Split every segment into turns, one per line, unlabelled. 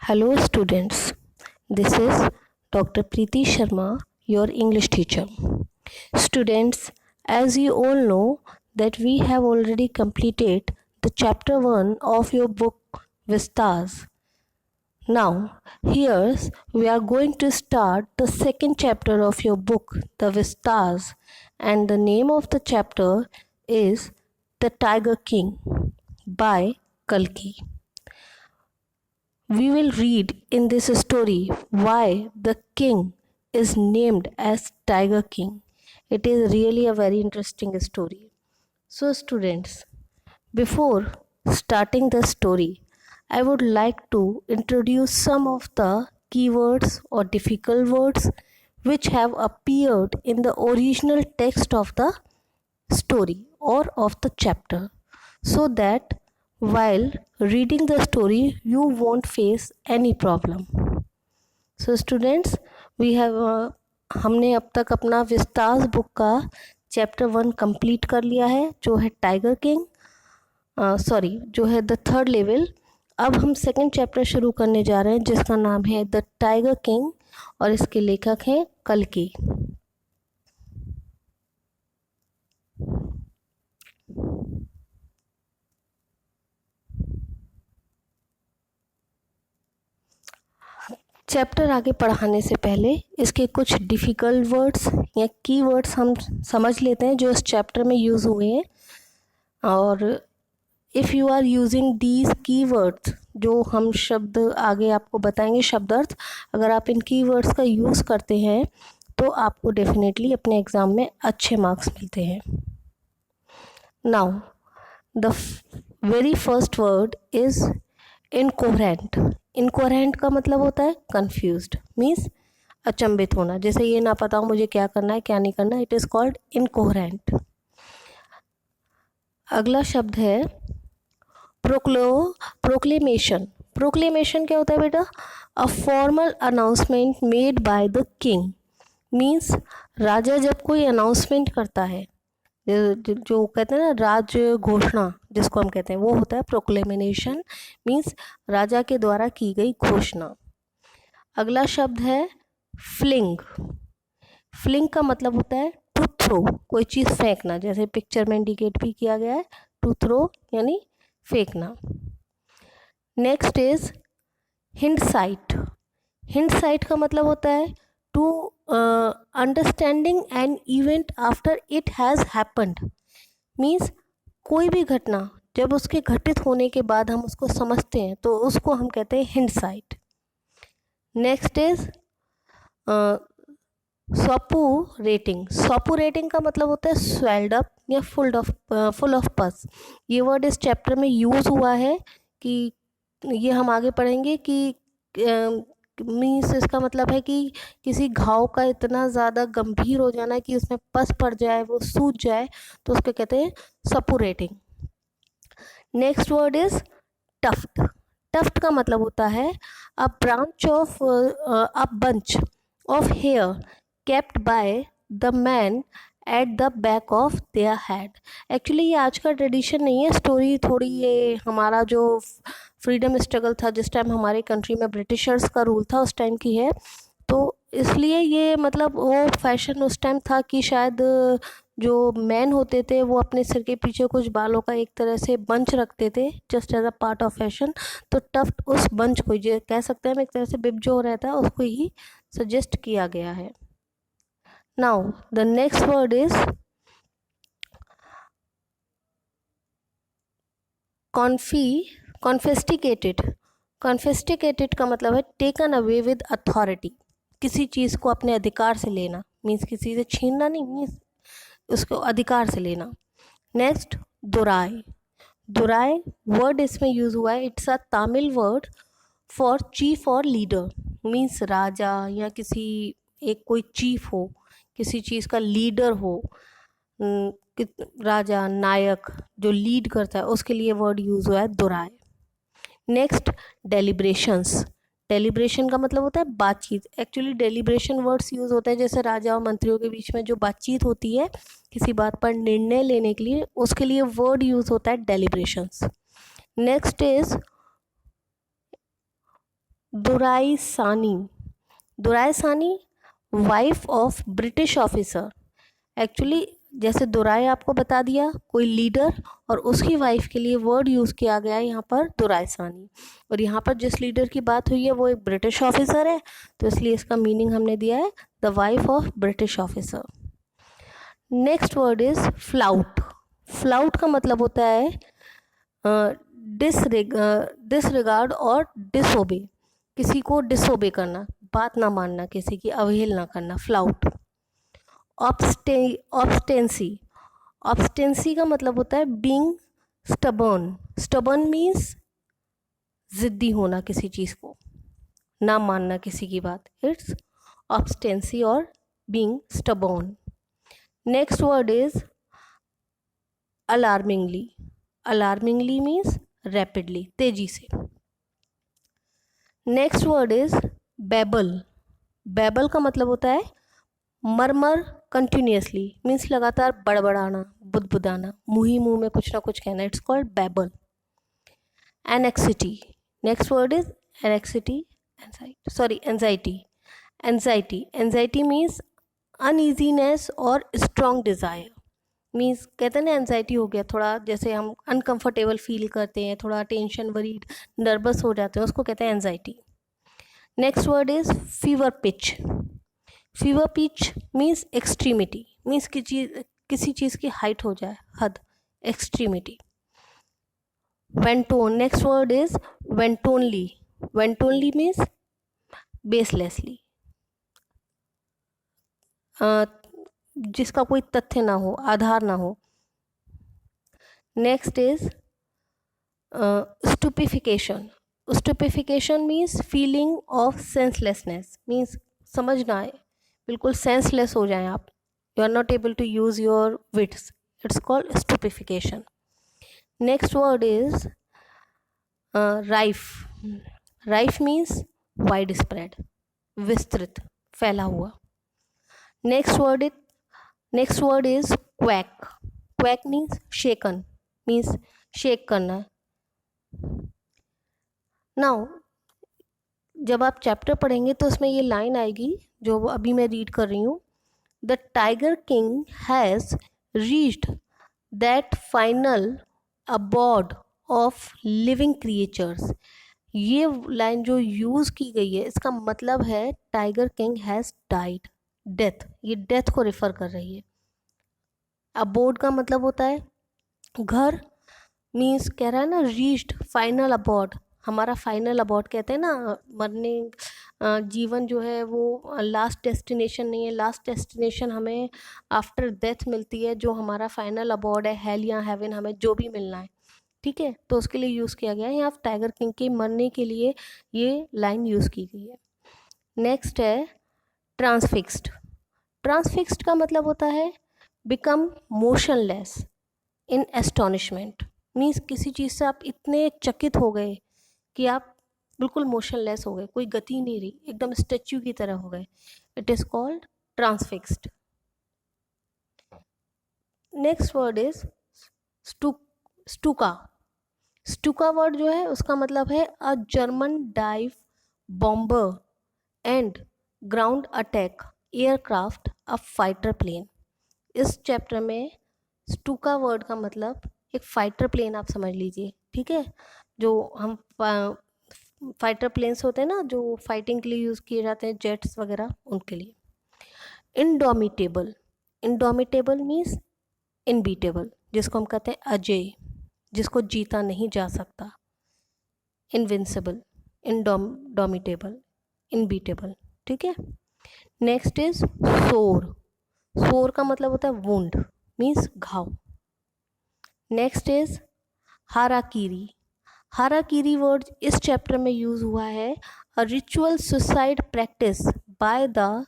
Hello students, this is Dr. Preeti Sharma, your English teacher. Students, as you all know that we have already completed the chapter 1 of your book Vistas. Now, here we are going to start the second chapter of your book, the Vistas, and the name of the chapter is The Tiger King by Kalki. We will read in this story why the king is named as Tiger King. It is really a very interesting story. So, students, before starting the story, I would like to introduce some of the keywords or difficult words which have appeared in the original text of the story or of the chapter, so that while reading the story you won't face any problem. So students, we have हमने अब तक अपना Vistas book का chapter 1 complete कर लिया है, जो है टाइगर किंग, जो है द थर्ड लेवल. अब हम सेकंड चैप्टर शुरू करने जा रहे हैं जिसका नाम है द टाइगर किंग और इसके लेखक हैं कल्की. चैप्टर आगे पढ़ाने से पहले इसके कुछ डिफ़िकल्ट वर्ड्स या की वर्ड्स हम समझ लेते हैं जो इस चैप्टर में यूज़ हुए हैं. और if you are using these key words, जो हम शब्द आगे आपको बताएंगे शब्दार्थ, अगर आप इन की वर्ड्स का यूज़ करते हैं तो आपको डेफिनेटली अपने एग्ज़ाम में अच्छे मार्क्स मिलते हैं. Now the very first word is incoherent. Incoherent का मतलब होता है कंफ्यूज्ड, मीन्स अचंभित होना, जैसे ये ना पता हो मुझे क्या करना है क्या नहीं करना. It is called incoherent. अगला शब्द है प्रोक्लेमेशन. प्रोक्लेमेशन क्या होता है बेटा? A formal announcement made by the king. Means राजा जब कोई अनाउंसमेंट करता है, जो कहते हैं ना राज घोषणा जिसको हम कहते हैं, वो होता है प्रोक्लेमेशन. मीन्स राजा के द्वारा की गई घोषणा. अगला शब्द है फ्लिंग. फ्लिंग का मतलब होता है टू थ्रो, कोई चीज़ फेंकना, जैसे पिक्चर में इंडिकेट भी किया गया है, टू थ्रो यानी फेंकना. Next is हिंडसाइट. हिंडसाइट का मतलब होता है to understanding an event after it has happened. Means कोई भी घटना जब उसके घटित होने के बाद हम उसको समझते हैं तो उसको हम कहते हैं हिंडसाइट. Next is सॉपुरेटिंग. सॉपुरेटिंग का मतलब होता है स्वेल्ड अप या फुल ऑफ पस. ये वर्ड इस चैप्टर में यूज़ हुआ है कि ये हम आगे पढ़ेंगे कि मीन्स इसका मतलब है कि किसी घाव का इतना ज़्यादा गंभीर हो जाना कि उसमें पस पड़ जाए, वो सूज जाए, तो उसको कहते हैं suppurating. Next word is tuft. Tuft का मतलब होता है a branch of a bunch of hair kept by the man at the back of their head. Actually ये आज का ट्रेडिशन नहीं है, स्टोरी थोड़ी ये हमारा जो फ्रीडम स्ट्रगल था जिस टाइम हमारे कंट्री में ब्रिटिशर्स का रूल था उस टाइम की है. तो इसलिए ये मतलब वो फैशन उस टाइम था कि शायद जो मैन होते थे वो अपने सिर के पीछे कुछ बालों का एक तरह से बंच रखते थे just as a part of fashion. तो टफ्ट उस बंच को जो कह सकते हैं हम एक तरह से बिब जो रहता है उसको ही सजेस्ट किया गया है. Now the next word is confiscated. Confiscated का मतलब है टेकन अवे विद अथॉरिटी. किसी चीज़ को अपने अधिकार से लेना, मीन्स किसी से छीनना नहीं, मीन्स उसको अधिकार से लेना. नेक्स्ट दुराई. दुराई वर्ड इसमें यूज़ हुआ है. It's a Tamil word for chief और लीडर. मीन्स राजा या किसी एक कोई चीफ हो, किसी चीज़ का लीडर हो, राजा नायक जो लीड करता है, उसके लिए वर्ड यूज़ हुआ है दुराई. Next deliberations. डेलिब्रेशन का मतलब होता है बातचीत. एक्चुअली डेलिब्रेशन वर्ड्स यूज़ होते हैं जैसे राजा और मंत्रियों के बीच में जो बातचीत होती है किसी बात पर निर्णय लेने के लिए, उसके लिए वर्ड यूज़ होता है डेलिब्रेशंस. नेक्स्ट इज दुराई सानी, दुराई सानी wife of British officer. Actually जैसे दुराई आपको बता दिया कोई लीडर, और उसकी वाइफ के लिए वर्ड यूज़ किया गया है यहाँ पर दुराई सानी। और यहाँ पर जिस लीडर की बात हुई है वो एक ब्रिटिश ऑफिसर है, तो इसलिए इसका मीनिंग हमने दिया है the wife of British officer. Next word is flout. Flout का मतलब होता है डिसरिगार्ड और डिसोबे, किसी को डिसोबे करना, बात ना मानना, किसी की अवहेलना करना, फ्लाउट। ऑब्स्टेंसी, ऑब्स्टेंसी का मतलब होता है बीइंग स्टबर्न। स्टबर्न मीन्स ज़िद्दी होना, किसी चीज़ को ना मानना, किसी की बात, इट्स ऑब्स्टेंसी और being stubborn. Next word is alarmingly. Alarmingly means rapidly, तेजी से। Next word is babble. Babble का मतलब होता है मरमर कंटिन्यूसली, मीन्स लगातार बड़बड़ाना, बुदबुदाना, मुंह में कुछ ना कुछ कहना, it's called babble. Anxiety, next word is anxiety, anxiety. Anxiety, anxiety means uneasiness और स्ट्रॉन्ग डिज़ायर, मीन्स कहते हैं ना एंजाइटी हो गया थोड़ा, जैसे हम अनकंफर्टेबल फील करते हैं, थोड़ा टेंशन, वरीड, नर्वस हो जाते हैं, उसको कहते हैं anxiety. Next word is fever pitch. Fever pitch means extremity, means किसी चीज़ की हाइट हो जाए, हद, extremity. Wanton, next word is wantonly. Wantonly means baselessly, जिसका कोई तथ्य ना हो, आधार ना हो। Next is stupefaction. Stupefaction means feeling of senselessness, means समझ ना आए, बिल्कुल सेंसलेस हो जाएं आप, you are not able to use your wits, it's called stupefaction. Next word is rife. Rife means wide spread, विस्तृत, फैला हुआ। Next word is quack. Quack means shaken, means shake करना। नाउ जब आप चैप्टर पढ़ेंगे तो उसमें ये लाइन आएगी जो अभी मैं रीड कर रही हूँ, the tiger king has reached that final abode of living creatures. ये लाइन जो यूज़ की गई है इसका मतलब है tiger king has died, death, ये डेथ को रेफर कर रही है। अबोर्ड का मतलब होता है घर, मीन्स कह रहा है ना रीच्ड, फाइनल अबॉर्ड, हमारा फाइनल अबॉर्ड कहते हैं ना, मरने जीवन जो है वो लास्ट डेस्टिनेशन नहीं है, लास्ट डेस्टिनेशन हमें आफ्टर डेथ मिलती है, जो हमारा फाइनल अबॉर्ड है, हेल या हेवन, हमें जो भी मिलना है, ठीक है, तो उसके लिए यूज़ किया गया है। यहाँ टाइगर किंग के मरने के लिए ये लाइन यूज़ की गई है। नेक्स्ट है ट्रांसफिक्स्ड। ट्रांसफिक्स्ड का मतलब होता है बिकम मोशनलेस इन एस्टोनिशमेंट, मीन्स किसी चीज़ से आप इतने चकित हो गए कि आप बिल्कुल मोशनलेस हो गए, कोई गति नहीं रही, एकदम स्टैच्यू की तरह हो गए, it is called transfixed. Next word is Stuka. Stuka word जो है उसका मतलब है a German dive bomber and ground attack aircraft a fighter plane. इस चैप्टर में स्टूका वर्ड का मतलब एक फाइटर प्लेन आप समझ लीजिए, ठीक है, जो हम फाइटर प्लेन्स होते हैं ना जो फाइटिंग के लिए यूज़ किए जाते हैं, जेट्स वगैरह, उनके लिए। इंडोमिटेबल। इंडोमिटेबल मीन्स इनबीटेबल, जिसको हम कहते हैं अजय, जिसको जीता नहीं जा सकता। इनविंसिबल, इंडोमिटेबल, इनबीटेबल, ठीक है। नेक्स्ट इज सोर। सोर का मतलब होता है वुंड, मीन्स घाव। Next is harakiri. Harakiri word इस चैप्टर में यूज हुआ है, a ritual suicide practice by the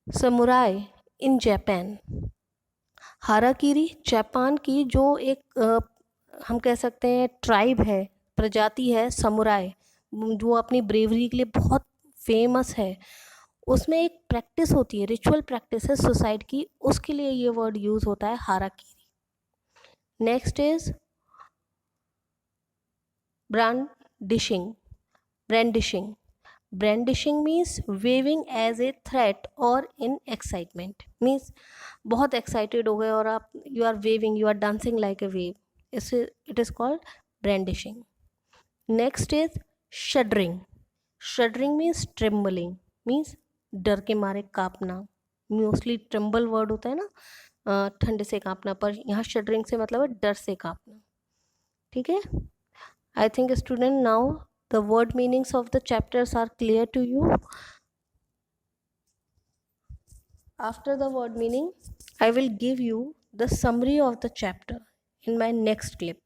samurai in Japan. Harakiri Japan की जो एक हम कह सकते हैं ट्राइब है, प्रजाति है समुराई, जो अपनी ब्रेवरी के लिए बहुत फेमस है, उसमें एक प्रैक्टिस होती है, रिचुअल प्रैक्टिस है सुसाइड की, उसके लिए ये वर्ड यूज होता है harakiri. Next is brandishing. Brandishing brandishing means waving as a threat और इन एक्साइटमेंट, मीन्स बहुत एक्साइटेड हो गए और आप you are waving, you are dancing like a wave, it is called brandishing. Next is shuddering. Shuddering means trembling, means डर के मारे कांपना. Mostly tremble word होता है ना, ठंड से कांपना, पर यहाँ शडरिंग से मतलब है डर से कांपना. ठीक है. I think student now the word meanings of the chapters are clear to you. After the word meaning, I will give you the summary of the chapter in my next clip.